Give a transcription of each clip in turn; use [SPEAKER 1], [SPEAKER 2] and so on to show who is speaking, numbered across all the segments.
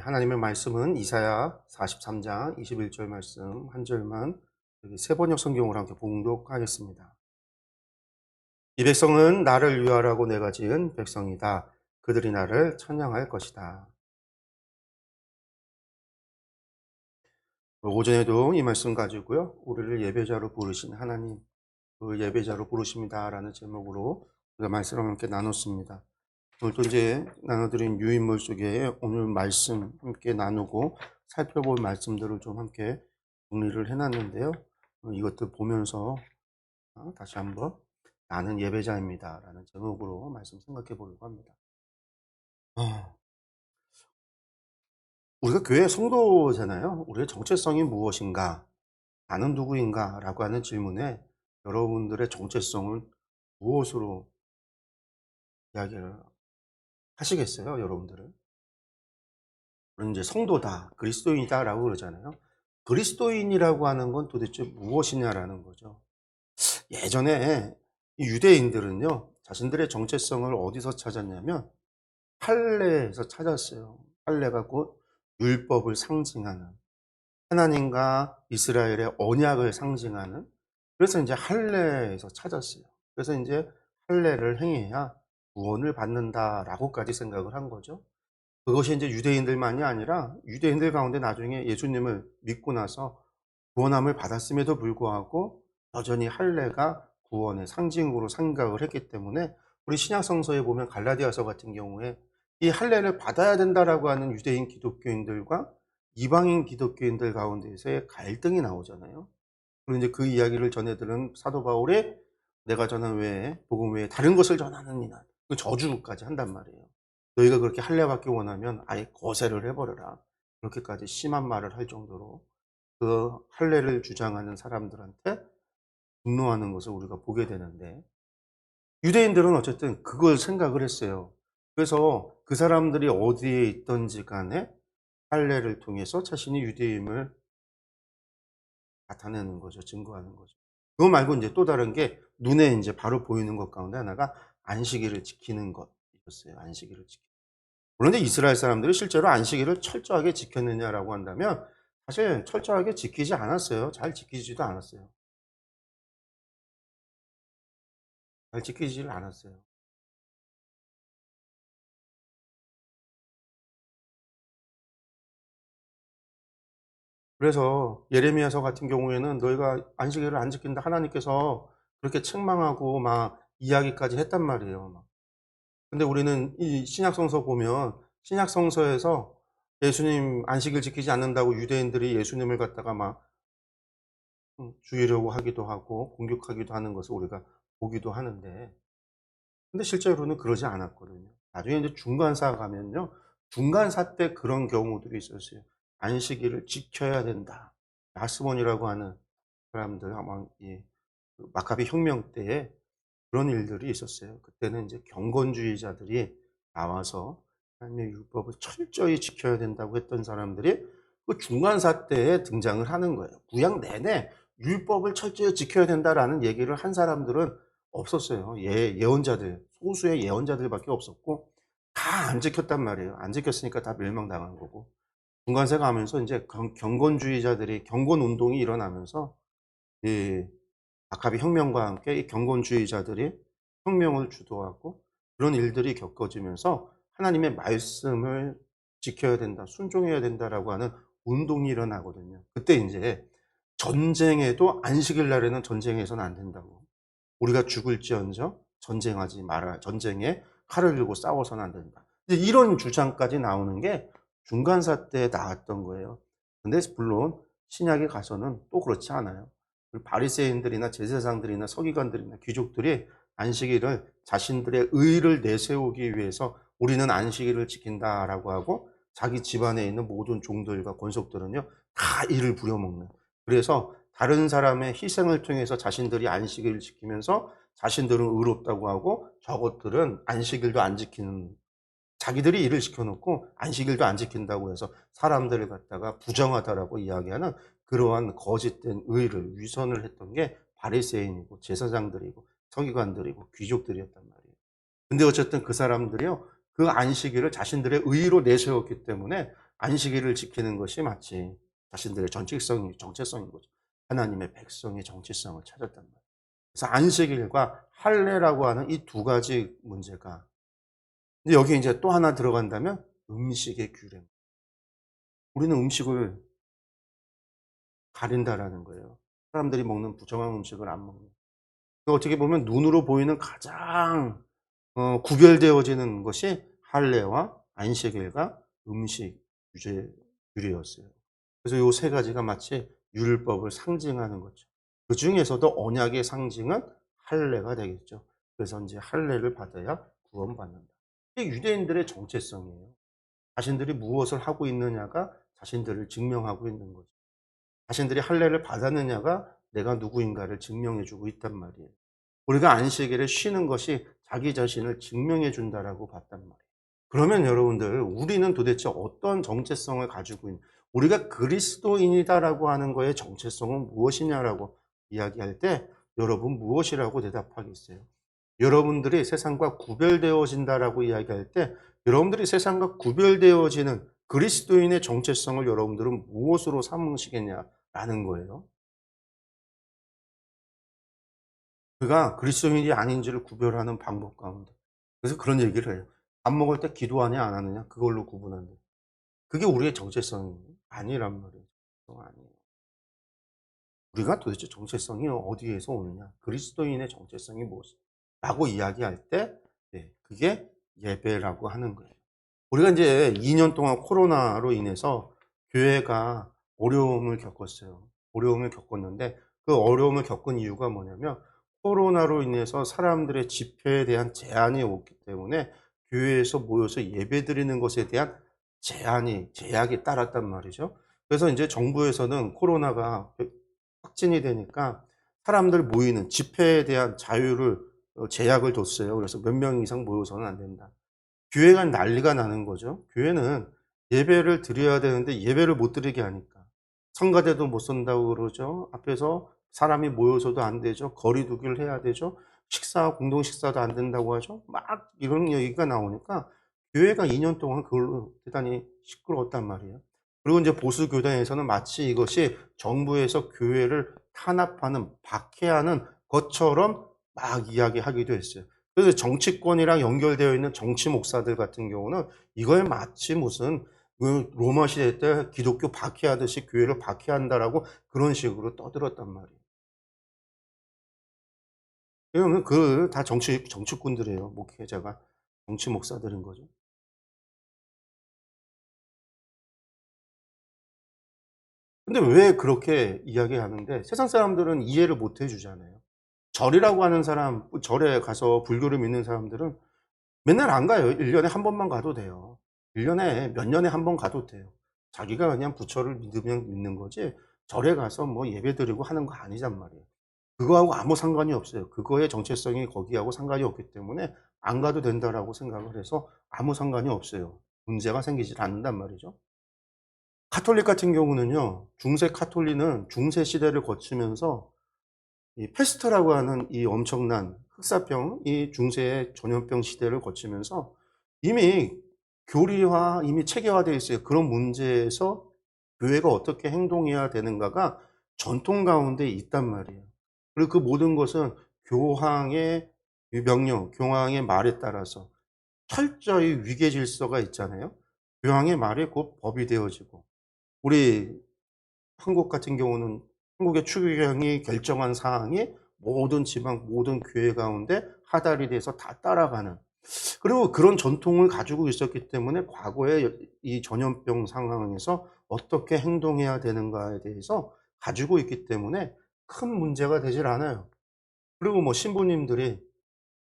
[SPEAKER 1] 하나님의 말씀은 이사야 43장 21절 말씀 한 절만 여기 세번역 성경으로 함께 봉독하겠습니다. 이 백성은 나를 위하라고 내가 지은 백성이다. 그들이 나를 찬양할 것이다. 오전에도 이 말씀 가지고요, 우리를 예배자로 부르신 하나님, 그 예배자로 부르십니다라는 제목으로 우리가 말씀을 함께 나눴습니다. 오늘 또 이제 나눠드린 유인물 속에 오늘 말씀 함께 나누고 살펴볼 말씀들을 좀 함께 정리를 해놨는데요. 이것들 보면서 다시 한번 나는 예배자입니다 라는 제목으로 말씀 생각해 보려고 합니다. 우리가 교회 성도잖아요. 우리의 정체성이 무엇인가? 나는 누구인가? 라고 하는 질문에 여러분들의 정체성은 무엇으로 이야기를 하시겠어요? 여러분들은? 우리는 이제 성도다, 그리스도인이다 라고 그러잖아요. 그리스도인이라고 하는 건 도대체 무엇이냐라는 거죠. 예전에 유대인들은요, 자신들의 정체성을 어디서 찾았냐면 할례에서 찾았어요. 할례가 곧 율법을 상징하는, 하나님과 이스라엘의 언약을 상징하는, 그래서 이제 할례에서 찾았어요. 그래서 이제 할례를 행해야 구원을 받는다라고까지 생각을 한 거죠. 그것이 이제 유대인들만이 아니라 유대인들 가운데 나중에 예수님을 믿고 나서 구원함을 받았음에도 불구하고 여전히 할례가 구원의 상징으로 생각을 했기 때문에 우리 신약성서에 보면 갈라디아서 같은 경우에 이 할례를 받아야 된다라고 하는 유대인 기독교인들과 이방인 기독교인들 가운데서의 갈등이 나오잖아요. 그리고 이제 그 이야기를 전해들은 사도 바울이 내가 전한 외에 복음 외에 다른 것을 전하는 이는 그 저주까지 한단 말이에요. 너희가 그렇게 할례받기 원하면 아예 거세를 해버려라. 그렇게까지 심한 말을 할 정도로 그 할례를 주장하는 사람들한테 분노하는 것을 우리가 보게 되는데, 유대인들은 어쨌든 그걸 생각을 했어요. 그래서 그 사람들이 어디에 있든지 간에 할례를 통해서 자신이 유대임을 나타내는 거죠. 증거하는 거죠. 그거 말고 이제 또 다른 게 눈에 이제 바로 보이는 것 가운데 하나가 안식일을 지키는 것이었어요. 안식일을 지키는. 그런데 이스라엘 사람들이 실제로 안식일을 철저하게 지켰느냐라고 한다면 사실 철저하게 지키지 않았어요. 잘 지키지도 않았어요. 잘 지키지를 않았어요. 그래서 예레미야서 같은 경우에는 너희가 안식일을 안 지킨다 하나님께서 그렇게 책망하고 막 이야기까지 했단 말이에요. 막. 근데 우리는 이 신약성서 보면 신약성서에서 예수님 안식일 지키지 않는다고 유대인들이 예수님을 갖다가 막 죽이려고 하기도 하고 공격하기도 하는 것을 우리가 보기도 하는데, 근데 실제로는 그러지 않았거든요. 나중에 이제 중간사 가면요, 중간사 때 그런 경우들이 있었어요. 안식일을 지켜야 된다. 야스몬이라고 하는 사람들 아마 그 마카비 혁명 때에 그런 일들이 있었어요. 그때는 이제 경건주의자들이 나와서 하나님의 율법을 철저히 지켜야 된다고 했던 사람들이 그 중간사 때에 등장을 하는 거예요. 구약 내내 율법을 철저히 지켜야 된다라는 얘기를 한 사람들은 없었어요. 예언자들, 소수의 예언자들밖에 없었고 다 안 지켰단 말이에요. 안 지켰으니까 다 멸망당한 거고. 중간세가 하면서 이제 경건주의자들이 경건 운동이 일어나면서 이 마카비 혁명과 함께 이 경건주의자들이 혁명을 주도하고 그런 일들이 겪어지면서 하나님의 말씀을 지켜야 된다, 순종해야 된다라고 하는 운동이 일어나거든요. 그때 이제 전쟁에도 안식일 날에는 전쟁해서는 안 된다고. 우리가 죽을지언정 전쟁하지 마라. 전쟁에 칼을 들고 싸워서는 안 된다. 이제 이런 주장까지 나오는 게 중간사 때 나왔던 거예요. 근데 물론 신약에 가서는 또 그렇지 않아요. 바리새인들이나 제사장들이나 서기관들이나 귀족들이 안식일을 자신들의 의를 내세우기 위해서 우리는 안식일을 지킨다라고 하고 자기 집안에 있는 모든 종들과 권속들은요 다 이를 부려먹는, 그래서 다른 사람의 희생을 통해서 자신들이 안식일을 지키면서 자신들은 의롭다고 하고 저것들은 안식일도 안 지키는, 자기들이 일을 시켜놓고 안식일도 안 지킨다고 해서 사람들을 갖다가 부정하다라고 이야기하는 그러한 거짓된 의를 위선을 했던 게 바리새인이고 제사장들이고 서기관들이고 귀족들이었단 말이에요. 근데 어쨌든 그 사람들이요 그 안식일을 자신들의 의로 내세웠기 때문에 안식일을 지키는 것이 마치 자신들의 정체성인 거죠. 하나님의 백성의 정체성을 찾았단 말이에요. 그래서 안식일과 할례라고 하는 이 두 가지 문제가, 근데 여기 이제 또 하나 들어간다면 음식의 규례. 우리는 음식을 가린다라는 거예요. 사람들이 먹는 부정한 음식을 안 먹는. 어떻게 보면 눈으로 보이는 가장 구별되어지는 것이 할례와 안식일과 음식 규례였어요. 그래서 요 세 가지가 마치 율법을 상징하는 거죠. 그중에서도 언약의 상징은 할례가 되겠죠. 그래서 이제 할례를 받아야 구원받는다. 이게 유대인들의 정체성이에요. 자신들이 무엇을 하고 있느냐가 자신들을 증명하고 있는 거죠. 자신들이 할례를 받았느냐가 내가 누구인가를 증명해 주고 있단 말이에요. 우리가 안식일에 쉬는 것이 자기 자신을 증명해 준다라고 봤단 말이에요. 그러면 여러분들, 우리는 도대체 어떤 정체성을 가지고 있는, 우리가 그리스도인이다라고 하는 거의 정체성은 무엇이냐라고 이야기할 때 여러분 무엇이라고 대답하겠어요? 여러분들이 세상과 구별되어진다라고 이야기할 때 여러분들이 세상과 구별되어지는 그리스도인의 정체성을 여러분들은 무엇으로 삼으시겠냐라는 거예요. 그가 그리스도인이 아닌지를 구별하는 방법 가운데. 그래서 그런 얘기를 해요. 밥 먹을 때 기도하냐 안 하느냐 그걸로 구분한다. 그게 우리의 정체성이 아니란 말이에요. 아니에요. 우리가 도대체 정체성이 어디에서 오느냐? 그리스도인의 정체성이 무엇이라고 이야기할 때 그게 예배라고 하는 거예요. 우리가 이제 2년 동안 코로나로 인해서 교회가 어려움을 겪었어요. 어려움을 겪었는데 그 어려움을 겪은 이유가 뭐냐면 코로나로 인해서 사람들의 집회에 대한 제한이 오기 때문에 교회에서 모여서 예배드리는 것에 대한 제약이 따랐단 말이죠. 그래서 이제 정부에서는 코로나가 확진이 되니까 사람들 모이는 집회에 대한 자유를 제약을 뒀어요. 그래서 몇 명 이상 모여서는 안 된다. 교회가 난리가 나는 거죠. 교회는 예배를 드려야 되는데 예배를 못 드리게 하니까. 성가대도 못 선다고 그러죠. 앞에서 사람이 모여서도 안 되죠. 거리 두기를 해야 되죠. 공동 식사도 안 된다고 하죠. 막 이런 얘기가 나오니까 교회가 2년 동안 그걸로 대단히 시끄러웠단 말이에요. 그리고 이제 보수 교단에서는 마치 이것이 정부에서 교회를 탄압하는, 박해하는 것처럼 막 이야기하기도 했어요. 그래서 정치권이랑 연결되어 있는 정치 목사들 같은 경우는 이걸 마치 무슨 로마 시대 때 기독교 박해하듯이 교회를 박해한다라고 그런 식으로 떠들었단 말이에요. 왜냐면 그 다 정치꾼들이에요. 목회자가 정치 목사들인 거죠. 근데 왜 그렇게 이야기하는데 세상 사람들은 이해를 못 해주잖아요. 절이라고 하는 사람, 절에 가서 불교를 믿는 사람들은 맨날 안 가요. 1년에 한 번만 가도 돼요. 1년에 몇 년에 한 번 가도 돼요. 자기가 그냥 부처를 믿으면 믿는 거지 절에 가서 뭐 예배드리고 하는 거 아니란 말이에요. 그거하고 아무 상관이 없어요. 그거의 정체성이 거기하고 상관이 없기 때문에 안 가도 된다라고 생각을 해서 아무 상관이 없어요. 문제가 생기질 않는단 말이죠. 카톨릭 같은 경우는요. 중세 카톨릭은 중세 시대를 거치면서 이 패스트라고 하는 이 엄청난 흑사병, 이 중세의 전염병 시대를 거치면서 이미 교리화, 이미 체계화되어 있어요. 그런 문제에서 교회가 어떻게 행동해야 되는가가 전통 가운데 있단 말이에요. 그리고 그 모든 것은 교황의 명령, 교황의 말에 따라서 철저히 위계 질서가 있잖아요. 교황의 말이 곧 법이 되어지고, 우리 한국 같은 경우는 한국의 추기경이 결정한 사항이 모든 지방, 모든 교회 가운데 하달이 돼서 다 따라가는, 그리고 그런 전통을 가지고 있었기 때문에 과거에 이 전염병 상황에서 어떻게 행동해야 되는가에 대해서 가지고 있기 때문에 큰 문제가 되질 않아요. 그리고 뭐 신부님들이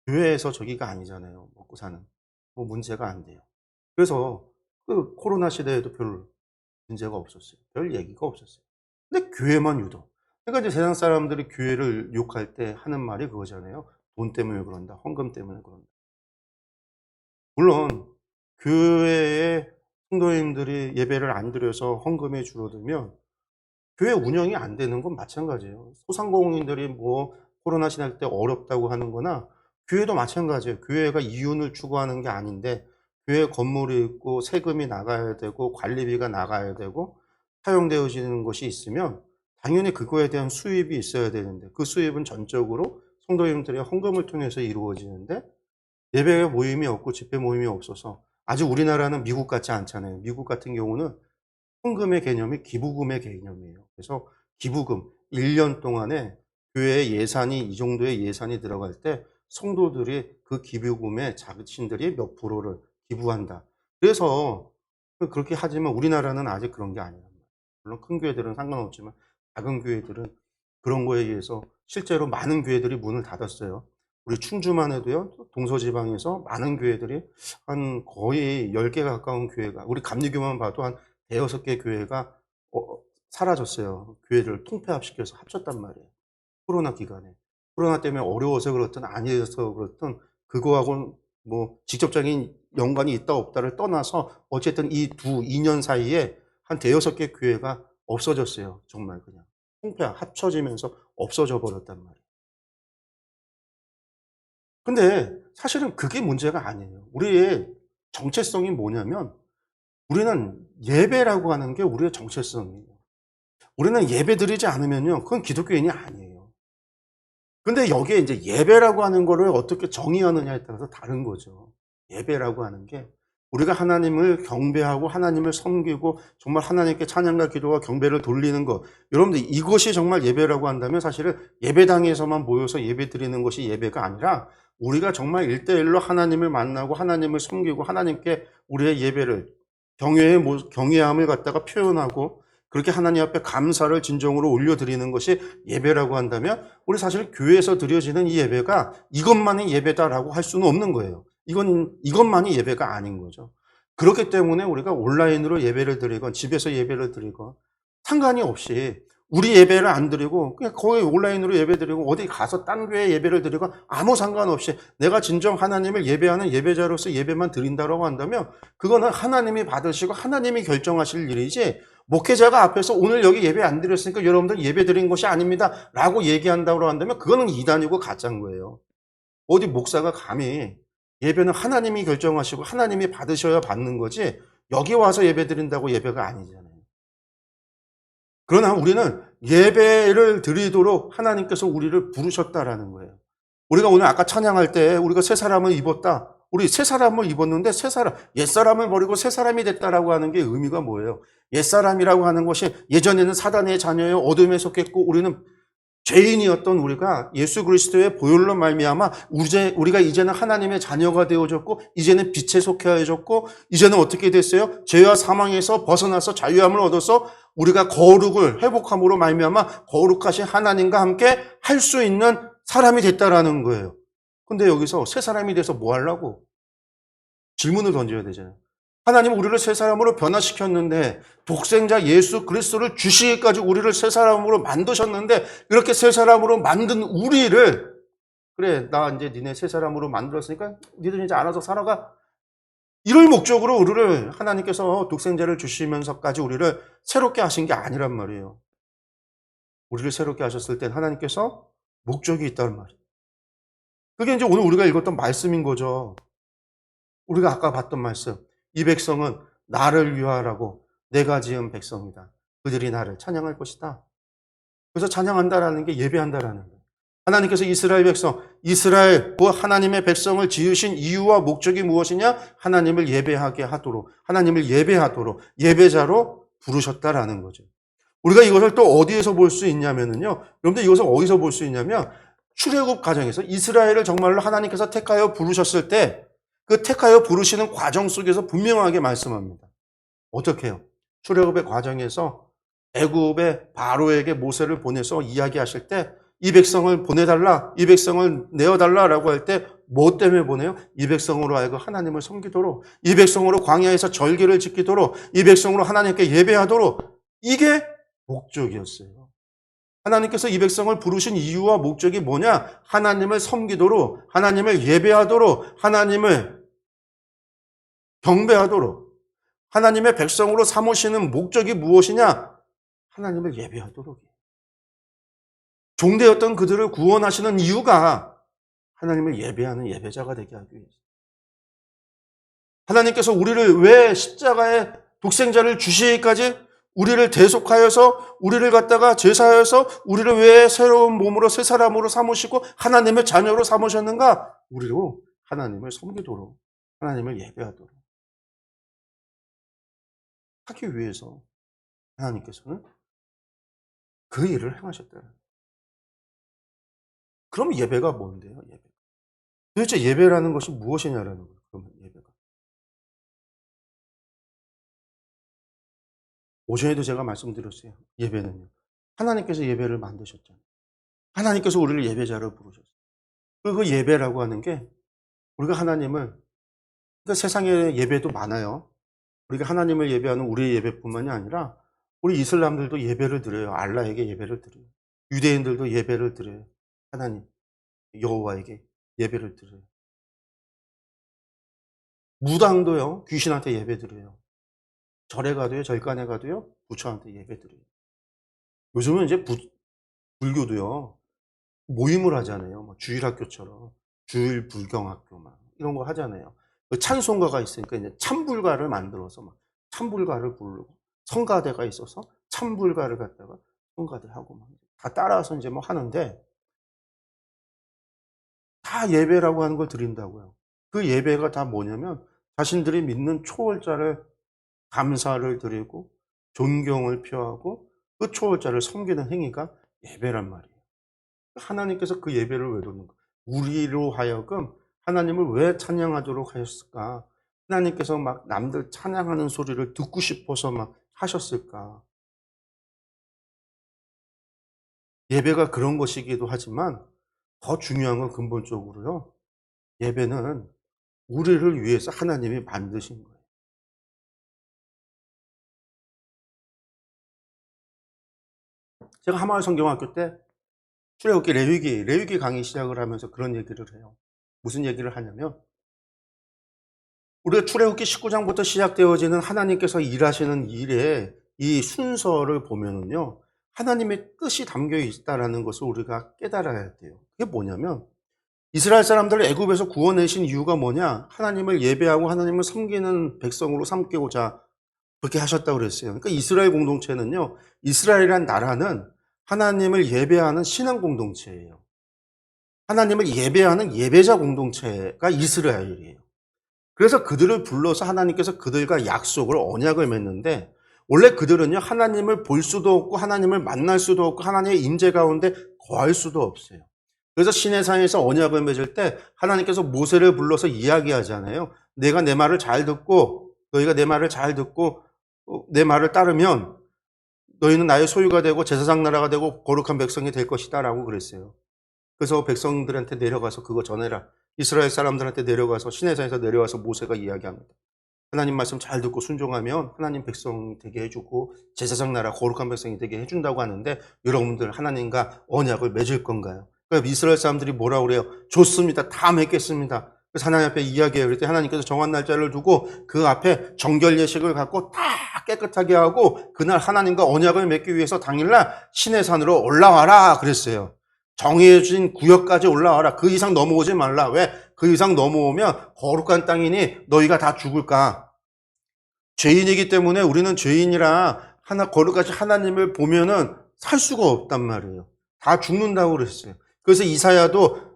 [SPEAKER 1] 교회에서 저기가 아니잖아요. 먹고 사는. 뭐 문제가 안 돼요. 그래서 그 코로나 시대에도 별 문제가 없었어요. 별 얘기가 없었어요. 근데 교회만 유독. 그러니까 이제 세상 사람들이 교회를 욕할 때 하는 말이 그거잖아요. 돈 때문에 그런다. 헌금 때문에 그런다. 물론 교회에 성도님들이 예배를 안 드려서 헌금이 줄어들면 교회 운영이 안 되는 건 마찬가지예요. 소상공인들이 뭐 코로나 지날 때 어렵다고 하는 거나 교회도 마찬가지예요. 교회가 이윤을 추구하는 게 아닌데 교회 건물이 있고 세금이 나가야 되고 관리비가 나가야 되고 사용되어지는 것이 있으면 당연히 그거에 대한 수입이 있어야 되는데 그 수입은 전적으로 성도님들의 헌금을 통해서 이루어지는데 예배 모임이 없고 집회 모임이 없어서 아직 우리나라는 미국 같지 않잖아요. 미국 같은 경우는 헌금의 개념이 기부금의 개념이에요. 그래서 기부금 1년 동안에 교회에 예산이 이 정도의 예산이 들어갈 때 성도들이 그 기부금에 자신들이 몇 프로를 기부한다. 그래서 그렇게 하지만 우리나라는 아직 그런 게 아니란 말이에요. 물론 큰 교회들은 상관없지만 작은 교회들은 그런 거에 의해서 실제로 많은 교회들이 문을 닫았어요. 우리 충주만 해도요. 동서지방에서 많은 교회들이 한 거의 10개 가까운 교회가 우리 감리교만 봐도 한 대여섯 개 교회가 사라졌어요. 교회를 통폐합시켜서 합쳤단 말이에요. 코로나 기간에. 코로나 때문에 어려워서 그렇든 아니어서 그렇든 그거하고는 뭐 직접적인 연관이 있다 없다를 떠나서 어쨌든 이 2년 사이에 한 대여섯 개 교회가 없어졌어요. 정말 그냥. 통폐합 합쳐지면서 없어져 버렸단 말이에요. 근데 사실은 그게 문제가 아니에요. 우리의 정체성이 뭐냐면 우리는 예배라고 하는 게 우리의 정체성이에요. 우리는 예배드리지 않으면요. 그건 기독교인이 아니에요. 근데 여기에 이제 예배라고 하는 거를 어떻게 정의하느냐에 따라서 다른 거죠. 예배라고 하는 게 우리가 하나님을 경배하고 하나님을 섬기고 정말 하나님께 찬양과 기도와 경배를 돌리는 것. 여러분들 이것이 정말 예배라고 한다면 사실은 예배당에서만 모여서 예배드리는 것이 예배가 아니라 우리가 정말 1대1로 하나님을 만나고 하나님을 섬기고 하나님께 우리의 예배를 경외함을 갖다가 표현하고 그렇게 하나님 앞에 감사를 진정으로 올려드리는 것이 예배라고 한다면 우리 사실 교회에서 드려지는 이 예배가 이것만이 예배다라고 할 수는 없는 거예요. 이것만이 예배가 아닌 거죠. 그렇기 때문에 우리가 온라인으로 예배를 드리건 집에서 예배를 드리건 상관이 없이 우리 예배를 안 드리고 그냥 거의 온라인으로 예배 드리고 어디 가서 딴 교회 예배를 드리건 아무 상관없이 내가 진정 하나님을 예배하는 예배자로서 예배만 드린다라고 한다면 그거는 하나님이 받으시고 하나님이 결정하실 일이지 목회자가 앞에서 오늘 여기 예배 안 드렸으니까 여러분들 예배 드린 것이 아닙니다 라고 얘기한다고 한다면 그거는 이단이고 가짜인 거예요. 어디 목사가 감히 예배는 하나님이 결정하시고 하나님이 받으셔야 받는 거지 여기 와서 예배 드린다고 예배가 아니잖아요. 그러나 우리는 예배를 드리도록 하나님께서 우리를 부르셨다라는 거예요. 우리가 오늘 아까 찬양할 때 우리가 새 사람을 입었다. 우리 새 사람을 입었는데 옛사람을 버리고 새 사람이 됐다라고 하는 게 의미가 뭐예요? 옛사람이라고 하는 것이 예전에는 사단의 자녀여 어둠에 속했고 우리는 죄인이었던 우리가 예수 그리스도의 보혈로 말미암아 우리가 이제는 하나님의 자녀가 되어졌고 이제는 빛에 속해졌고 이제는 어떻게 됐어요? 죄와 사망에서 벗어나서 자유함을 얻어서 우리가 거룩을 회복함으로 말미암아 거룩하신 하나님과 함께 할 수 있는 사람이 됐다라는 거예요. 근데 여기서 새 사람이 돼서 뭐 하려고? 질문을 던져야 되잖아요. 하나님은 우리를 새 사람으로 변화시켰는데 독생자 예수 그리스도를 주시기까지 우리를 새 사람으로 만드셨는데 이렇게 새 사람으로 만든 우리를 그래 나 이제 니네 새 사람으로 만들었으니까 니들 이제 알아서 살아가 이럴 목적으로 우리를 하나님께서 독생자를 주시면서까지 우리를 새롭게 하신 게 아니란 말이에요. 우리를 새롭게 하셨을 땐 하나님께서 목적이 있다는 말이에요. 그게 이제 오늘 우리가 읽었던 말씀인 거죠. 우리가 아까 봤던 말씀. 이 백성은 나를 위하라고 내가 지은 백성이다. 그들이 나를 찬양할 것이다. 그래서 찬양한다라는 게 예배한다라는 거예요. 하나님께서 이스라엘 백성, 이스라엘 그 하나님의 백성을 지으신 이유와 목적이 무엇이냐? 하나님을 예배하게 하도록, 하나님을 예배하도록 예배자로 부르셨다라는 거죠. 우리가 이것을 또 어디에서 볼 수 있냐면요. 여러분들 이것을 어디서 볼 수 있냐면 출애굽 과정에서 이스라엘을 정말로 하나님께서 택하여 부르셨을 때 그 택하여 부르시는 과정 속에서 분명하게 말씀합니다. 어떻게 해요? 출애굽의 과정에서 애굽의 바로에게 모세를 보내서 이야기하실 때 이 백성을 보내달라, 이 백성을 내어달라라고 할 때 뭐 때문에 보내요? 이 백성으로 하여금 하나님을 섬기도록, 이 백성으로 광야에서 절기를 지키도록, 이 백성으로 하나님께 예배하도록 이게 목적이었어요. 하나님께서 이 백성을 부르신 이유와 목적이 뭐냐? 하나님을 섬기도록, 하나님을 예배하도록, 하나님을 경배하도록, 하나님의 백성으로 삼으시는 목적이 무엇이냐? 하나님을 예배하도록. 종되었던 그들을 구원하시는 이유가 하나님을 예배하는 예배자가 되게 하기 위해서. 하나님께서 우리를 왜 십자가의 독생자를 주시기까지 우리를 대속하여서 우리를 갖다가 제사하여서 우리를 왜 새로운 몸으로 새 사람으로 삼으시고 하나님의 자녀로 삼으셨는가? 우리로 하나님을 섬기도록, 하나님을 예배하도록 하기 위해서 하나님께서는 그 일을 행하셨다. 그럼 예배가 뭔데요? 예배. 도대체 예배라는 것이 무엇이냐라는 거예요. 그러면 예배가. 오전에도 제가 말씀드렸어요. 예배는요. 하나님께서 예배를 만드셨잖아요. 하나님께서 우리를 예배자로 부르셨어요. 그 예배라고 하는 게 우리가 하나님을, 그러니까 세상에 예배도 많아요. 우리가 하나님을 예배하는 우리의 예배뿐만이 아니라 우리 이슬람들도 예배를 드려요. 알라에게 예배를 드려요. 유대인들도 예배를 드려요. 하나님, 여호와에게 예배를 드려요. 무당도요. 귀신한테 예배 드려요. 절에 가도요. 절간에 가도요. 부처한테 예배 드려요. 요즘은 이제 불교도요. 모임을 하잖아요. 뭐 주일학교처럼 주일 불경학교 막 이런 거 하잖아요. 그 찬송가가 있으니까 이제 참불가를 만들어서 막 참불가를 부르고 성가대가 있어서 참불가를 갖다가 성가대하고 막 다 따라서 이제 뭐 하는데 다 예배라고 하는 걸 드린다고요. 그 예배가 다 뭐냐면 자신들이 믿는 초월자를 감사를 드리고 존경을 표하고 그 초월자를 섬기는 행위가 예배란 말이에요. 하나님께서 그 예배를 왜 드리는 거예요? 우리로 하여금 하나님을 왜 찬양하도록 하셨을까? 하나님께서 막 남들 찬양하는 소리를 듣고 싶어서 막 하셨을까? 예배가 그런 것이기도 하지만 더 중요한 건 근본적으로요. 예배는 우리를 위해서 하나님이 만드신 거예요. 제가 하마을 성경학교 때 출애굽기 레위기 강의 시작을 하면서 그런 얘기를 해요. 무슨 얘기를 하냐면 우리가 출애굽기 19장부터 시작되어지는 하나님께서 일하시는 일의 이 순서를 보면은요. 하나님의 뜻이 담겨 있다라는 것을 우리가 깨달아야 돼요. 그게 뭐냐면 이스라엘 사람들을 애굽에서 구원내신 이유가 뭐냐? 하나님을 예배하고 하나님을 섬기는 백성으로 삼고자 그렇게 하셨다고 그랬어요. 그러니까 이스라엘 공동체는요. 이스라엘이란 나라는 하나님을 예배하는 신앙 공동체예요. 하나님을 예배하는 예배자 공동체가 이스라엘이에요. 그래서 그들을 불러서 하나님께서 그들과 약속을 언약을 맺는데 원래 그들은요 하나님을 볼 수도 없고 하나님을 만날 수도 없고 하나님의 임재 가운데 거할 수도 없어요. 그래서 시내산에서 언약을 맺을 때 하나님께서 모세를 불러서 이야기하잖아요. 내가 내 말을 잘 듣고 너희가 내 말을 잘 듣고 내 말을 따르면 너희는 나의 소유가 되고 제사장 나라가 되고 거룩한 백성이 될 것이다 라고 그랬어요. 그래서 백성들한테 내려가서 그거 전해라. 이스라엘 사람들한테 내려가서 시내산에서 내려와서 모세가 이야기합니다. 하나님 말씀 잘 듣고 순종하면 하나님 백성이 되게 해주고 제사장 나라 거룩한 백성이 되게 해준다고 하는데 여러분들 하나님과 언약을 맺을 건가요? 그러니까 이스라엘 사람들이 뭐라고 그래요? 좋습니다. 다 맺겠습니다. 그래서 하나님 앞에 이야기해요. 그랬더니 하나님께서 정한 날짜를 두고 그 앞에 정결 예식을 갖고 다 깨끗하게 하고 그날 하나님과 언약을 맺기 위해서 당일날 시내산으로 올라와라 그랬어요. 정해진 구역까지 올라와라. 그 이상 넘어오지 말라. 왜? 그 이상 넘어오면 거룩한 땅이니 너희가 다 죽을까? 죄인이기 때문에 우리는 죄인이라 거룩하신 하나님을 보면은 살 수가 없단 말이에요. 다 죽는다고 그랬어요. 그래서 이사야도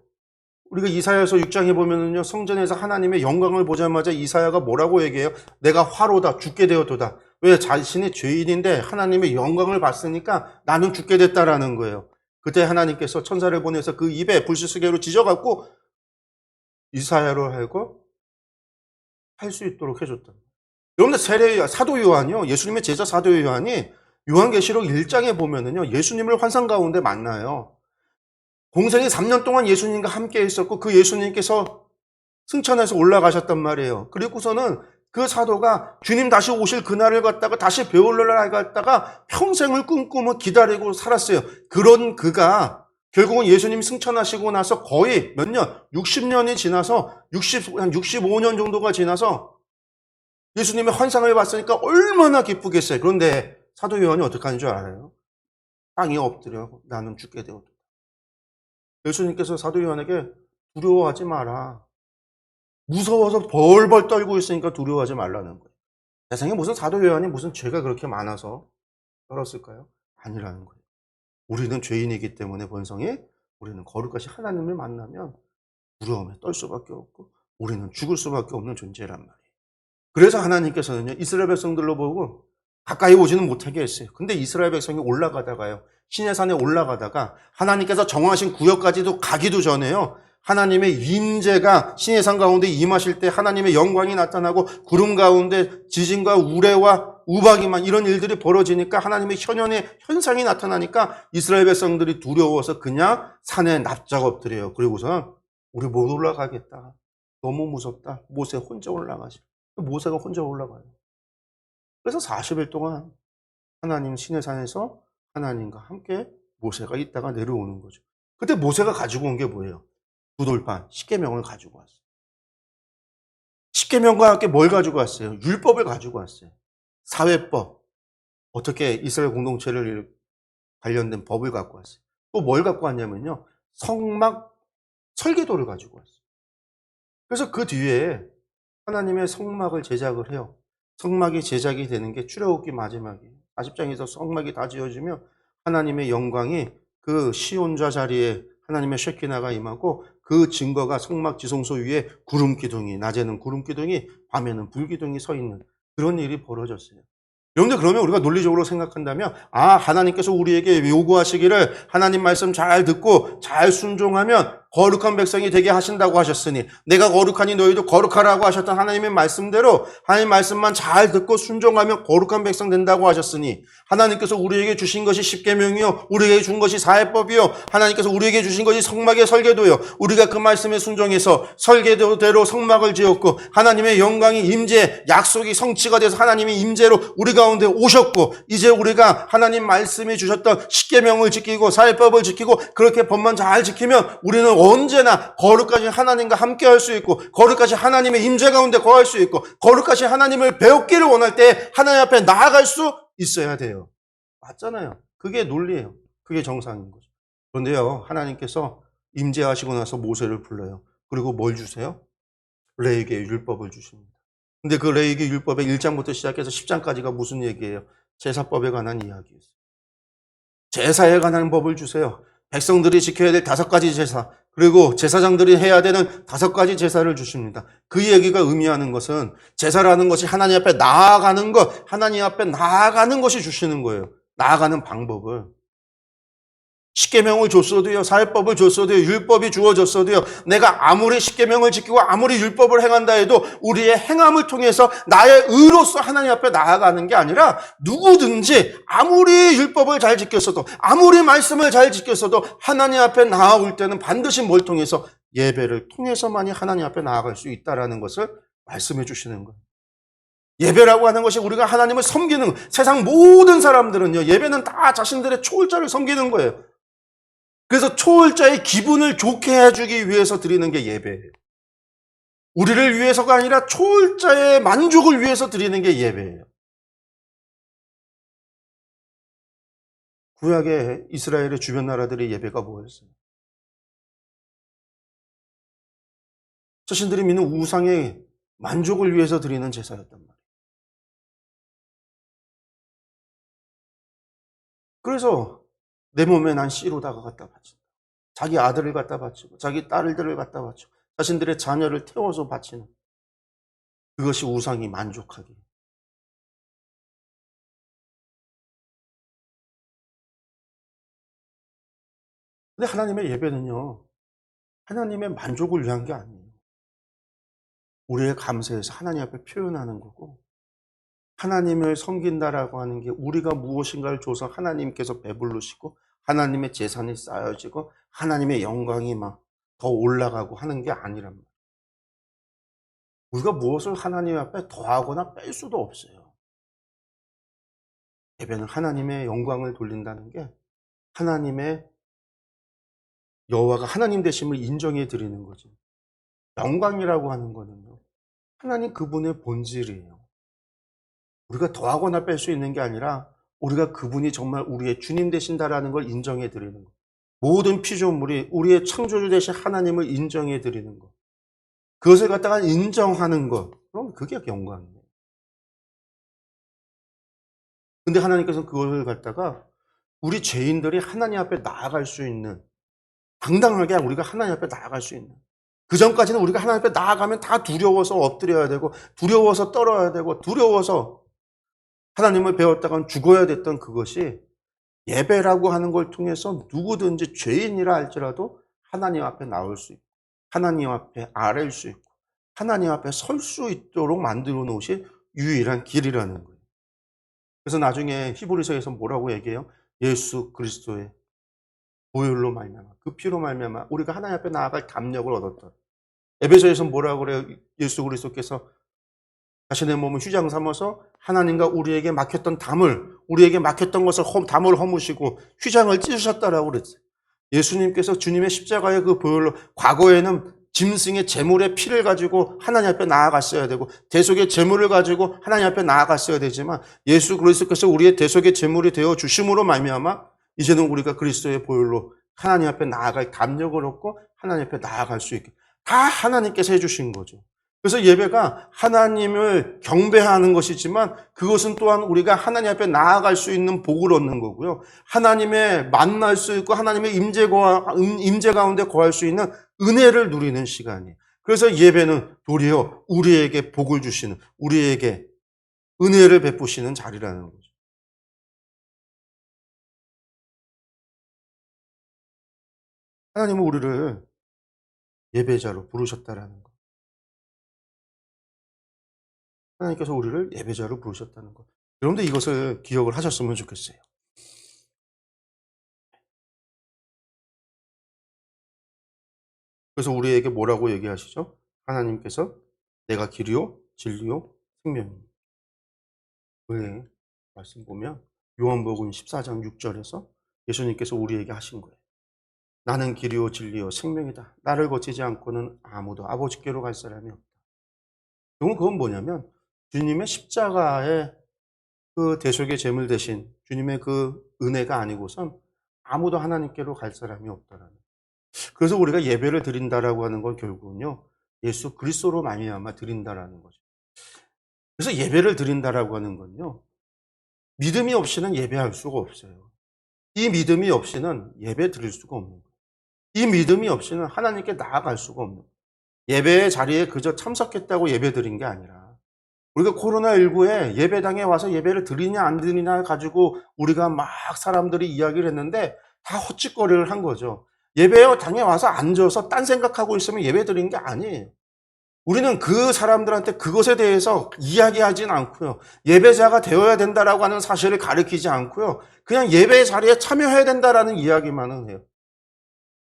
[SPEAKER 1] 우리가 이사야서 6장에 보면은요, 성전에서 하나님의 영광을 보자마자 이사야가 뭐라고 얘기해요? 내가 화로다, 죽게 되었도다. 왜? 자신이 죄인인데 하나님의 영광을 봤으니까 나는 죽게 됐다라는 거예요. 그때 하나님께서 천사를 보내서 그 입에 불시스개로 지져갖고 이사야로 하여금 할 수 있도록 해줬다. 여러분들 사도 요한이요. 예수님의 제자 사도 요한이 요한계시록 1장에 보면은요. 예수님을 환상 가운데 만나요. 공생이 3년 동안 예수님과 함께 있었고 그 예수님께서 승천해서 올라가셨단 말이에요. 그리고서는 그 사도가 주님 다시 오실 그날을 갖다가 다시 배울 날을 갖다가 평생을 꿈꾸며 기다리고 살았어요. 그런 그가 결국은 예수님 승천하시고 나서 거의 몇 년? 60년이 지나서 한 65년 정도가 지나서 예수님의 환상을 봤으니까 얼마나 기쁘겠어요. 그런데 사도 요한이 어떻게 하는 줄 알아요? 땅에 엎드려 나는 죽게 되었다. 예수님께서 사도 요한에게 두려워하지 마라. 무서워서 벌벌 떨고 있으니까 두려워하지 말라는 거예요. 세상에 무슨 사도 요한이 무슨 죄가 그렇게 많아서 떨었을까요? 아니라는 거예요. 우리는 죄인이기 때문에 본성에 우리는 거룩하신 하나님을 만나면 두려움에 떨 수밖에 없고 우리는 죽을 수밖에 없는 존재란 말이에요. 그래서 하나님께서는요, 이스라엘 백성들로 보고 가까이 오지는 못하게 했어요. 근데 이스라엘 백성이 올라가다가요, 시내산에 올라가다가 하나님께서 정하신 구역까지도 가기도 전에요, 하나님의 임재가 시내산 가운데 임하실 때 하나님의 영광이 나타나고 구름 가운데 지진과 우레와 우박이만 이런 일들이 벌어지니까 하나님의 현현의 현상이 나타나니까 이스라엘 백성들이 두려워서 그냥 산에 납작 엎드려요. 그리고서 우리 못 올라가겠다. 너무 무섭다. 모세 혼자 올라가시. 모세가 혼자 올라가요. 그래서 40일 동안 하나님 시내산에서 하나님과 함께 모세가 있다가 내려오는 거죠. 그때 모세가 가지고 온 게 뭐예요? 두 돌판, 십계명을 가지고 왔어요. 십계명과 함께 뭘 가지고 왔어요? 율법을 가지고 왔어요. 사회법, 어떻게 이스라엘 공동체를 관련된 법을 갖고 왔어요. 또 뭘 갖고 왔냐면요, 성막 설계도를 가지고 왔어요. 그래서 그 뒤에 하나님의 성막을 제작을 해요. 성막이 제작이 되는 게 출애굽기 마지막이에요. 40장에서 성막이 다 지어지면 하나님의 영광이 그 시온자 자리에 하나님의 쉐키나가 임하고 그 증거가 성막 지성소 위에 구름 기둥이, 낮에는 구름 기둥이, 밤에는 불 기둥이 서 있는 그런 일이 벌어졌어요. 여러분들, 그러면 우리가 논리적으로 생각한다면, 하나님께서 우리에게 요구하시기를 하나님 말씀 잘 듣고 잘 순종하면 거룩한 백성이 되게 하신다고 하셨으니, 내가 거룩하니 너희도 거룩하라고 하셨던 하나님의 말씀대로 하나님 말씀만 잘 듣고 순종하면 거룩한 백성 된다고 하셨으니, 하나님께서 우리에게 주신 것이 십계명이요, 우리에게 준 것이 사회법이요, 하나님께서 우리에게 주신 것이 성막의 설계도요, 우리가 그 말씀에 순종해서 설계도대로 성막을 지었고 하나님의 영광이 임재, 약속이 성취가 돼서 하나님의 임재로 우리 가운데 오셨고, 이제 우리가 하나님 말씀이 주셨던 십계명을 지키고 사회법을 지키고 그렇게 법만 잘 지키면 우리는 언제나 거룩하신 하나님과 함께 할 수 있고 거룩하신 하나님의 임재 가운데 거할 수 있고 거룩하신 하나님을 배웠기를 원할 때 하나님 앞에 나아갈 수 있어야 돼요. 맞잖아요. 그게 논리예요. 그게 정상인 거죠. 그런데요, 하나님께서 임재하시고 나서 모세를 불러요. 그리고 뭘 주세요? 레위기의 율법을 주십니다. 근데 그 레위기 율법의 1장부터 시작해서 10장까지가 무슨 얘기예요? 제사법에 관한 이야기예요. 제사에 관한 법을 주세요. 백성들이 지켜야 될 5가지 제사, 그리고 제사장들이 해야 되는 5가지 제사를 주십니다. 그 얘기가 의미하는 것은 제사라는 것이 하나님 앞에 나아가는 것, 하나님 앞에 나아가는 것이 주시는 거예요. 나아가는 방법을. 십계명을 줬어도요, 사회법을 줬어도요, 율법이 주어졌어도요, 내가 아무리 십계명을 지키고 아무리 율법을 행한다 해도 우리의 행함을 통해서 나의 의로서 하나님 앞에 나아가는 게 아니라, 누구든지 아무리 율법을 잘 지켰어도 아무리 말씀을 잘 지켰어도 하나님 앞에 나아올 때는 반드시 뭘 통해서? 예배를 통해서만이 하나님 앞에 나아갈 수 있다는 것을 말씀해 주시는 거예요. 예배라고 하는 것이 우리가 하나님을 섬기는, 세상 모든 사람들은요, 예배는 다 자신들의 초월자를 섬기는 거예요. 그래서 초월자의 기분을 좋게 해주기 위해서 드리는 게 예배예요. 우리를 위해서가 아니라 초월자의 만족을 위해서 드리는 게 예배예요. 구약의 이스라엘의 주변 나라들의 예배가 뭐였어요? 자신들이 믿는 우상의 만족을 위해서 드리는 제사였단 말이에요. 그래서 내 몸에 난 씨로다가 갖다 바친다. 자기 아들을 갖다 바치고 자기 딸들을 갖다 바치고 자신들의 자녀를 태워서 바치는, 그것이 우상이 만족하기. 근데 하나님의 예배는요, 하나님의 만족을 위한 게 아니에요. 우리의 감사에서 하나님 앞에 표현하는 거고, 하나님을 섬긴다라고 하는 게 우리가 무엇인가를 줘서 하나님께서 배부르시고 하나님의 재산이 쌓여지고 하나님의 영광이 막 더 올라가고 하는 게 아니란 말이에요. 우리가 무엇을 하나님 앞에 더하거나 뺄 수도 없어요. 예배는 하나님의 영광을 돌린다는 게 하나님의 여호와가 하나님 되심을 인정해 드리는 거죠. 영광이라고 하는 거는요, 하나님 그분의 본질이에요. 우리가 더하거나 뺄 수 있는 게 아니라 우리가 그분이 정말 우리의 주님 되신다라는 걸 인정해 드리는 거. 모든 피조물이 우리의 창조주 되신 하나님을 인정해 드리는 거. 그것을 갖다가 인정하는 것. 그럼 그게 영광이에요. 근데 하나님께서는 그것을 갖다가 우리 죄인들이 하나님 앞에 나아갈 수 있는, 당당하게 우리가 하나님 앞에 나아갈 수 있는, 그전까지는 우리가 하나님 앞에 나아가면 다 두려워서 엎드려야 되고, 두려워서 떨어야 되고, 두려워서 하나님을 배웠다간 죽어야 됐던 그것이 예배라고 하는 걸 통해서 누구든지 죄인이라 할지라도 하나님 앞에 나올 수 있고, 하나님 앞에 아랠 수 있고, 하나님 앞에 설 수 있도록 만들어 놓으신 유일한 길이라는 거예요. 그래서 나중에 히브리서에서 뭐라고 얘기해요? 예수 그리스도의 보혈로 말미암아, 그 피로 말미암아 우리가 하나님 앞에 나아갈 담력을 얻었다. 에베소에서 뭐라고 그래요? 예수 그리스도께서 자신의 몸을 휘장 삼아서 하나님과 우리에게 막혔던 담을, 우리에게 막혔던 것을 담을 허무시고 휘장을 찢으셨다라고 그랬어요. 예수님께서 주님의 십자가의 그 보혈로, 과거에는 짐승의 제물의 피를 가지고 하나님 앞에 나아갔어야 되고 대속의 제물을 가지고 하나님 앞에 나아갔어야 되지만, 예수 그리스도께서 우리의 대속의 제물이 되어 주심으로 말미암아 이제는 우리가 그리스도의 보혈로 하나님 앞에 나아갈 담력을 얻고 하나님 앞에 나아갈 수 있게 다 하나님께서 해주신 거죠. 그래서 예배가 하나님을 경배하는 것이지만 그것은 또한 우리가 하나님 앞에 나아갈 수 있는 복을 얻는 거고요. 하나님의 만날 수 있고 하나님의 임재 가운데 거할 수 있는 은혜를 누리는 시간이에요. 그래서 예배는 도리어 우리에게 복을 주시는, 우리에게 은혜를 베푸시는 자리라는 거죠. 하나님은 우리를 예배자로 부르셨다라는 것. 하나님께서 우리를 예배자로 부르셨다는 것. 여러분들 이것을 기억을 하셨으면 좋겠어요. 그래서 우리에게 뭐라고 얘기하시죠? 하나님께서 내가 길이요 진리요 생명입니다. 왜? 말씀 보면 요한복음 14장 6절에서 예수님께서 우리에게 하신 거예요. 나는 길이요 진리요 생명이다. 나를 거치지 않고는 아무도 아버지께로 갈 사람이 없다. 그건 뭐냐면 주님의 십자가의 그 대속의 제물 대신 주님의 그 은혜가 아니고선 아무도 하나님께로 갈 사람이 없다라는. 그래서 우리가 예배를 드린다라고 하는 건 결국은요, 예수 그리스도로 말미암아 드린다라는 거죠. 그래서 예배를 드린다라고 하는 건요, 믿음이 없이는 예배할 수가 없어요. 이 믿음이 없이는 예배 드릴 수가 없는 거예요. 이 믿음이 없이는 하나님께 나아갈 수가 없는 거예요. 예배의 자리에 그저 참석했다고 예배 드린 게 아니라, 우리가 코로나19에 예배당에 와서 예배를 드리냐 안 드리냐 가지고 우리가 막 사람들이 이야기를 했는데 다 헛짓거리를 한 거죠. 예배당에 와서 앉아서 딴 생각하고 있으면 예배 드린 게 아니에요. 우리는 그 사람들한테 그것에 대해서 이야기하진 않고요. 예배자가 되어야 된다라고 하는 사실을 가르치지 않고요. 그냥 예배 자리에 참여해야 된다라는 이야기만은 해요.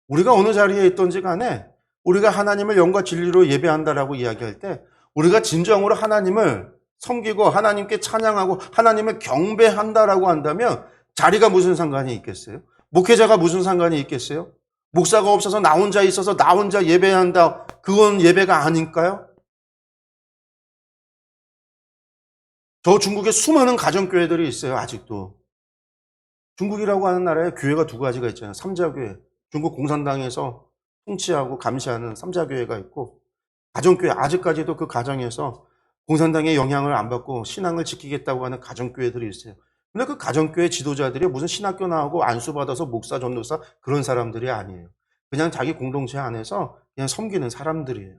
[SPEAKER 1] 우리가 어느 자리에 있든지 간에 우리가 하나님을 영과 진리로 예배한다라고 이야기할 때 우리가 진정으로 하나님을 섬기고 하나님께 찬양하고 하나님을 경배한다라고 한다면 자리가 무슨 상관이 있겠어요? 목회자가 무슨 상관이 있겠어요? 목사가 없어서 나 혼자 있어서 나 혼자 예배한다. 그건 예배가 아닐까요? 저 중국에 수많은 가정교회들이 있어요. 아직도. 중국이라고 하는 나라에 교회가 두 가지가 있잖아요. 삼자교회. 중국 공산당에서 통치하고 감시하는 삼자교회가 있고, 가정교회, 아직까지도 그 가정에서 공산당의 영향을 안 받고 신앙을 지키겠다고 하는 가정교회들이 있어요. 근데 그 가정교회 지도자들이 무슨 신학교 나오고 안수받아서 목사, 전도사 그런 사람들이 아니에요. 그냥 자기 공동체 안에서 그냥 섬기는 사람들이에요.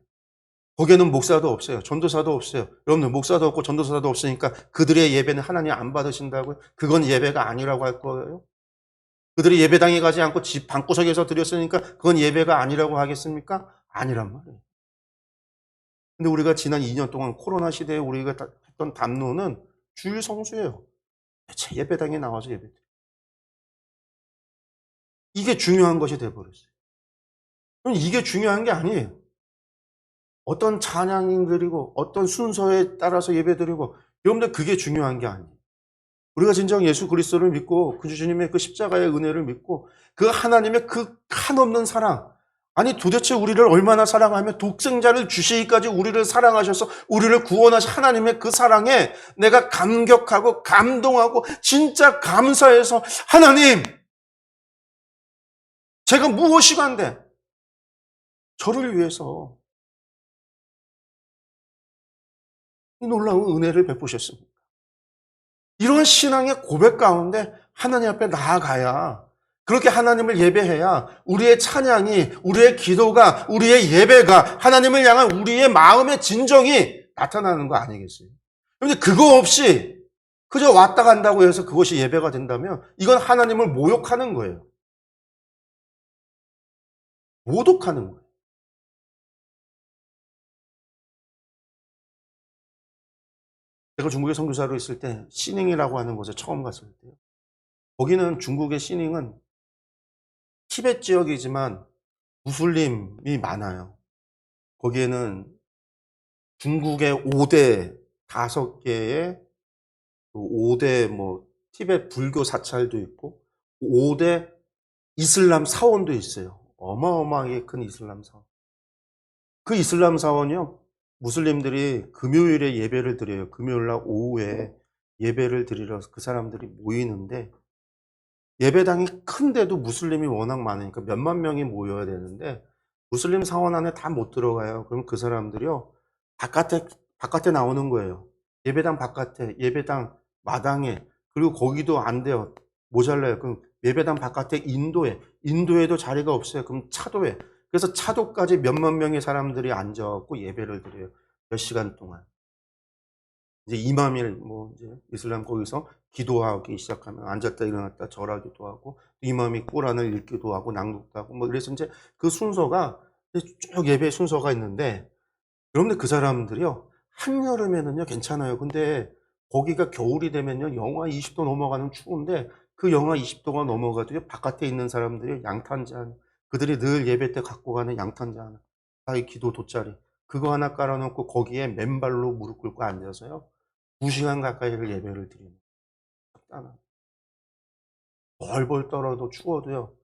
[SPEAKER 1] 거기에는 목사도 없어요. 전도사도 없어요. 여러분들 목사도 없고 전도사도 없으니까 그들의 예배는 하나님 안 받으신다고요? 그건 예배가 아니라고 할 거예요? 그들이 예배당에 가지 않고 집 방구석에서 드렸으니까 그건 예배가 아니라고 하겠습니까? 아니란 말이에요. 근데 우리가 지난 2년 동안 코로나 시대에 우리가 했던 담론은 주일 성수예요. 대체 예배당에 나와서 예배. 이게 중요한 것이 돼버렸어요. 그럼 이게 중요한 게 아니에요. 어떤 찬양인들이고 어떤 순서에 따라서 예배드리고, 여러분들 그게 중요한 게 아니에요. 우리가 진정 예수 그리스도를 믿고 그 주님의 그 십자가의 은혜를 믿고 그 하나님의 그 한없는 사랑, 아니 도대체 우리를 얼마나 사랑하며 독생자를 주시기까지 우리를 사랑하셔서 우리를 구원하신 하나님의 그 사랑에 내가 감격하고 감동하고 진짜 감사해서, 하나님 제가 무엇이간데 저를 위해서 이 놀라운 은혜를 베푸셨습니까? 이런 신앙의 고백 가운데 하나님 앞에 나아가야, 그렇게 하나님을 예배해야 우리의 찬양이, 우리의 기도가, 우리의 예배가, 하나님을 향한 우리의 마음의 진정이 나타나는 거 아니겠어요? 그런데 그거 없이 그저 왔다 간다고 해서 그것이 예배가 된다면 이건 하나님을 모욕하는 거예요. 모독하는 거예요. 제가 중국에 선교사로 있을 때 시닝이라고 하는 곳에 처음 갔을 때요. 거기는 중국의 시닝은 티벳 지역이지만 무슬림이 많아요. 거기에는 중국의 5대 5개의 5대 티벳 불교 사찰도 있고 5대 이슬람 사원도 있어요. 어마어마하게 큰 이슬람 사원. 그 이슬람 사원이요. 무슬림들이 금요일에 예배를 드려요. 금요일 날 오후에 예배를 드리러 그 사람들이 모이는데 예배당이 큰데도 무슬림이 워낙 많으니까 몇만 명이 모여야 되는데 무슬림 사원 안에 다 못 들어가요. 그럼 그 사람들이요. 바깥에 나오는 거예요. 예배당 바깥에, 예배당 마당에, 그리고 거기도 안 돼요. 모자라요. 그럼 예배당 바깥에 인도에도 자리가 없어요. 그럼 차도에. 그래서 차도까지 몇만 명의 사람들이 앉아갖고 예배를 드려요. 몇 시간 동안. 이제 이맘일 이제 이슬람 거기서 기도하기 시작하면 앉았다 일어났다 절하기도 하고 이맘이 꾸란을 읽기도 하고 낭독도 하고 그래서 이제 그 순서가 쭉 예배 순서가 있는데 여러분들 그 사람들이요 한여름에는요 괜찮아요. 근데 거기가 겨울이 되면요 영하 20도 넘어가는 추운데 그 영하 20도가 넘어가도요 바깥에 있는 사람들이 양탄잔 그들이 늘 예배 때 갖고 가는 양탄잔 이 기도 돗자리 그거 하나 깔아놓고 거기에 맨발로 무릎 꿇고 앉아서요 2시간 가까이를 예배를 드리는 거예요. 벌벌 떨어도 추워도요.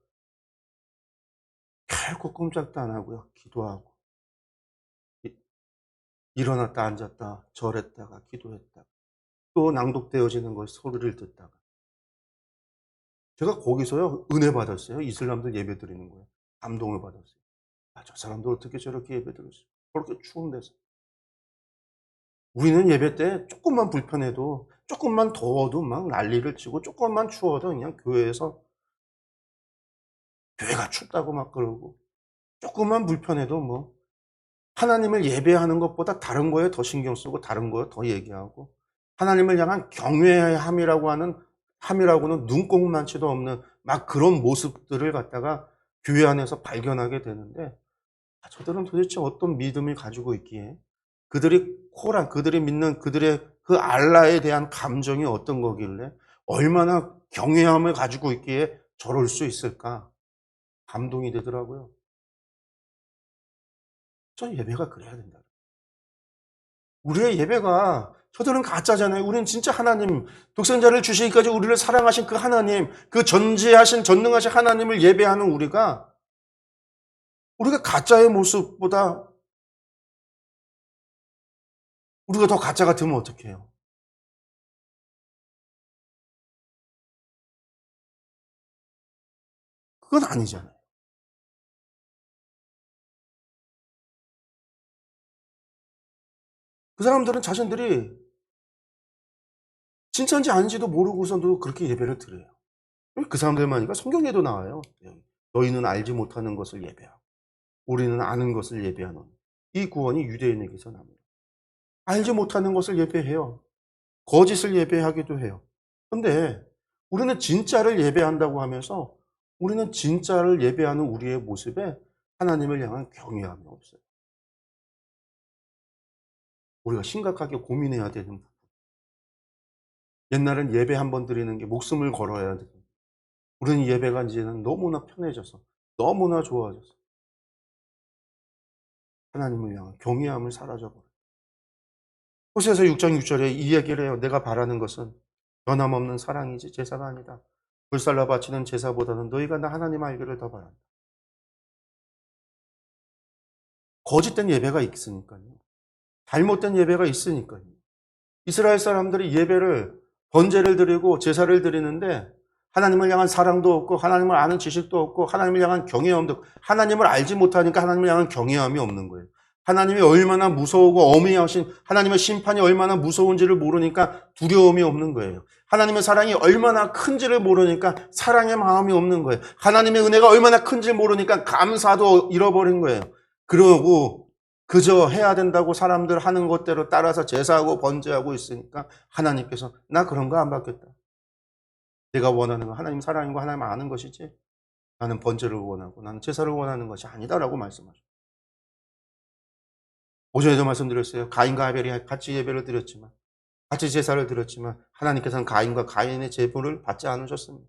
[SPEAKER 1] 결코 꼼짝도 안 하고요. 기도하고 이 일어났다 앉았다 절했다가 기도했다가 또 낭독되어지는 걸 소리를 듣다가 제가 거기서요 은혜 받았어요. 이슬람들 예배 드리는 거예요. 감동을 받았어요. 저 사람들 어떻게 저렇게 예배 드렸어요. 저렇게 추운 데서. 우리는 예배 때 조금만 불편해도 조금만 더워도 막 난리를 치고 조금만 추워도 그냥 교회가 춥다고 막 그러고 조금만 불편해도 하나님을 예배하는 것보다 다른 거에 더 신경 쓰고 다른 거에 더 얘기하고 하나님을 향한 함이라고는 눈꼽만치도 없는 막 그런 모습들을 갖다가 교회 안에서 발견하게 되는데 저들은 도대체 어떤 믿음을 가지고 있기에 그들이 믿는 그들의 그 알라에 대한 감정이 어떤 거길래 얼마나 경외함을 가지고 있기에 저럴 수 있을까 감동이 되더라고요. 저 예배가 그래야 된다. 우리의 예배가 저들은 가짜잖아요. 우리는 진짜 하나님, 독생자를 주시기까지 우리를 사랑하신 그 하나님, 그 전능하신 하나님을 예배하는 우리가 가짜의 모습보다 우리가 더 가짜 같으면 어떡해요? 그건 아니잖아요. 그 사람들은 자신들이 진짜인지 아닌지도 모르고서도 그렇게 예배를 드려요. 그 사람들만이니까 성경에도 나와요. 너희는 알지 못하는 것을 예배하고 우리는 아는 것을 예배하노니 이 구원이 유대인에게서 납니다. 알지 못하는 것을 예배해요. 거짓을 예배하기도 해요. 그런데 우리는 진짜를 예배한다고 하면서 우리는 진짜를 예배하는 우리의 모습에 하나님을 향한 경외함이 없어요. 우리가 심각하게 고민해야 되는 부분. 옛날엔 예배 한 번 드리는 게 목숨을 걸어야 되는 우리는 예배가 이제는 너무나 편해져서 너무나 좋아져서 하나님을 향한 경외함을 사라져버려요. 호세아서 6장 6절에 이 얘기를 해요. 내가 바라는 것은 변함없는 사랑이지 제사가 아니다. 불살라 바치는 제사보다는 너희가 나 하나님 알기를 더 바란다. 거짓된 예배가 있으니까요. 잘못된 예배가 있으니까요. 이스라엘 사람들이 예배를 번제를 드리고 제사를 드리는데 하나님을 향한 사랑도 없고 하나님을 아는 지식도 없고 하나님을 향한 경외함도 없고 하나님을 알지 못하니까 하나님을 향한 경외함이 없는 거예요. 하나님이 얼마나 무서우고 어미하신 하나님의 심판이 얼마나 무서운지를 모르니까 두려움이 없는 거예요. 하나님의 사랑이 얼마나 큰지를 모르니까 사랑의 마음이 없는 거예요. 하나님의 은혜가 얼마나 큰지를 모르니까 감사도 잃어버린 거예요. 그러고 그저 해야 된다고 사람들 하는 것대로 따라서 제사하고 번제하고 있으니까 하나님께서 나 그런 거 안 받겠다. 내가 원하는 건 하나님 사랑인 거 하나님 아는 것이지 나는 번제를 원하고 나는 제사를 원하는 것이 아니다라고 말씀하셨어요. 오전에도 말씀드렸어요. 가인과 아벨이 같이 예배를 드렸지만 같이 제사를 드렸지만 하나님께서는 가인과 가인의 제물을 받지 않으셨습니다.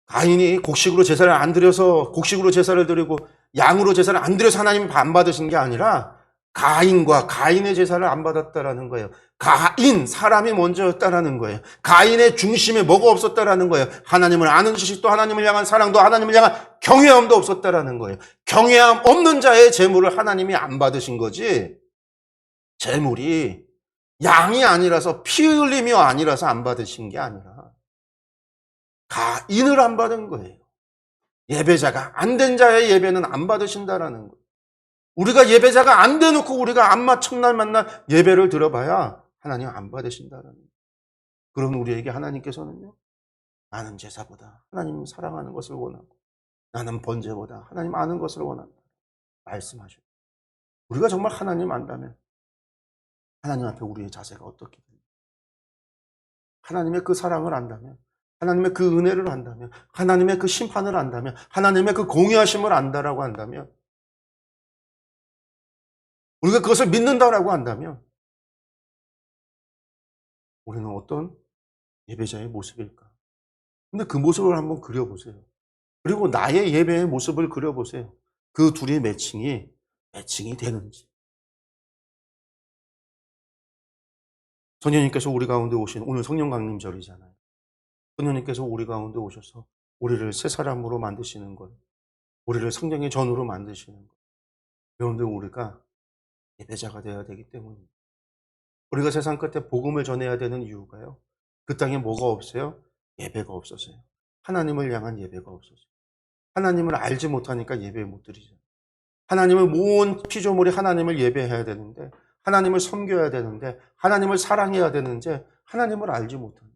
[SPEAKER 1] 가인이 곡식으로 제사를 안 드려서 곡식으로 제사를 드리고 양으로 제사를 안 드려서 하나님이 안 받으신 게 아니라 가인과 가인의 제사를 안 받았다라는 거예요. 가인, 사람이 먼저였다라는 거예요. 가인의 중심에 뭐가 없었다라는 거예요. 하나님을 아는 지식도 하나님을 향한 사랑도 하나님을 향한 경외함도 없었다라는 거예요. 경외함 없는 자의 제물을 하나님이 안 받으신 거지. 제물이 양이 아니라서 피 흘림이 아니라서 안 받으신 게 아니라 가인을 안 받은 거예요. 예배자가 안 된 자의 예배는 안 받으신다라는 거예요. 우리가 예배자가 안 돼놓고 우리가 안마 첫날 만날 예배를 들어봐야 하나님 안 받으신다라는 거예요. 그럼 우리에게 하나님께서는요. 나는 제사보다 하나님 사랑하는 것을 원하고 나는 번제보다 하나님 아는 것을 원한다. 말씀하셔요. 우리가 정말 하나님 안다면 하나님 앞에 우리의 자세가 어떻게 됩니까? 하나님의 그 사랑을 안다면 하나님의 그 은혜를 안다면 하나님의 그 심판을 안다면 하나님의 그 공의하심을 안다라고 한다면 우리가 그것을 믿는다라고 한다면 우리는 어떤 예배자의 모습일까? 근데 그 모습을 한번 그려보세요. 그리고 나의 예배의 모습을 그려보세요. 그 둘의 매칭이 되는지. 성령님께서 우리 가운데 오신 오늘 성령 강림절이잖아요. 성령님께서 우리 가운데 오셔서 우리를 새 사람으로 만드시는 것, 우리를 성령의 전으로 만드시는 것. 그런데 우리가 예배자가 되어야 되기 때문입니다. 우리가 세상 끝에 복음을 전해야 되는 이유가요. 그 땅에 뭐가 없어요? 예배가 없어서요. 하나님을 향한 예배가 없어서요. 하나님을 알지 못하니까 예배 못 드리죠. 하나님을 모은 피조물이 하나님을 예배해야 되는데 하나님을 섬겨야 되는데 하나님을 사랑해야 되는데 하나님을 알지 못합니다.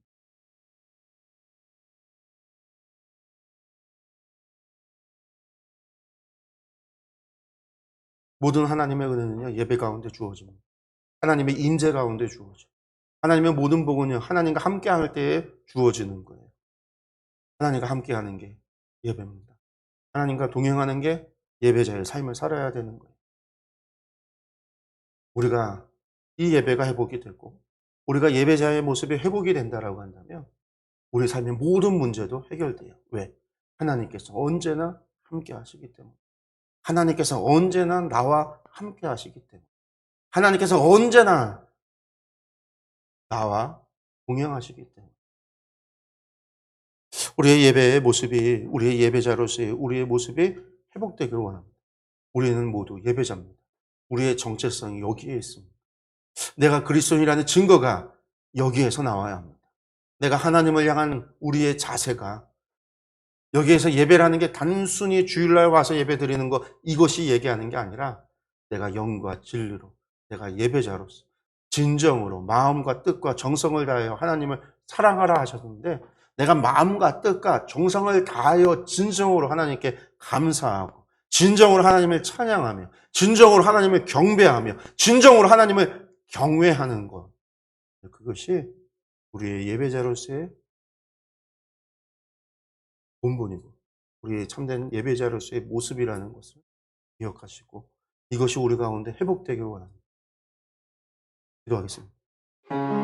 [SPEAKER 1] 모든 하나님의 은혜는요. 예배 가운데 주어집니다. 하나님의 임재 가운데 주어져요. 하나님의 모든 복은요. 하나님과 함께할 때에 주어지는 거예요. 하나님과 함께하는 게 예배입니다. 하나님과 동행하는 게 예배자의 삶을 살아야 되는 거예요. 우리가 이 예배가 회복이 되고 우리가 예배자의 모습이 회복이 된다라고 한다면 우리 삶의 모든 문제도 해결돼요. 왜? 하나님께서 언제나 함께 하시기 때문에. 하나님께서 언제나 나와 함께 하시기 때문에. 하나님께서 언제나 나와 동행하시기 때문에. 우리의 예배의 모습이, 우리의 예배자로서의 우리의 모습이 회복되기를 원합니다. 우리는 모두 예배자입니다. 우리의 정체성이 여기에 있습니다. 내가 그리스도인이라는 증거가 여기에서 나와야 합니다. 내가 하나님을 향한 우리의 자세가 여기에서 예배라는 게 단순히 주일날 와서 예배 드리는 거 이것이 얘기하는 게 아니라 내가 영과 진리로 내가 예배자로서 진정으로 마음과 뜻과 정성을 다하여 하나님을 사랑하라 하셨는데 내가 마음과 뜻과 정성을 다하여 진정으로 하나님께 감사하고 진정으로 하나님을 찬양하며 진정으로 하나님을 경배하며 진정으로 하나님을 경외하는 것 그것이 우리의 예배자로서의 본분이고 우리의 참된 예배자로서의 모습이라는 것을 기억하시고 이것이 우리 가운데 회복되길 원합니다. 기도하겠습니다.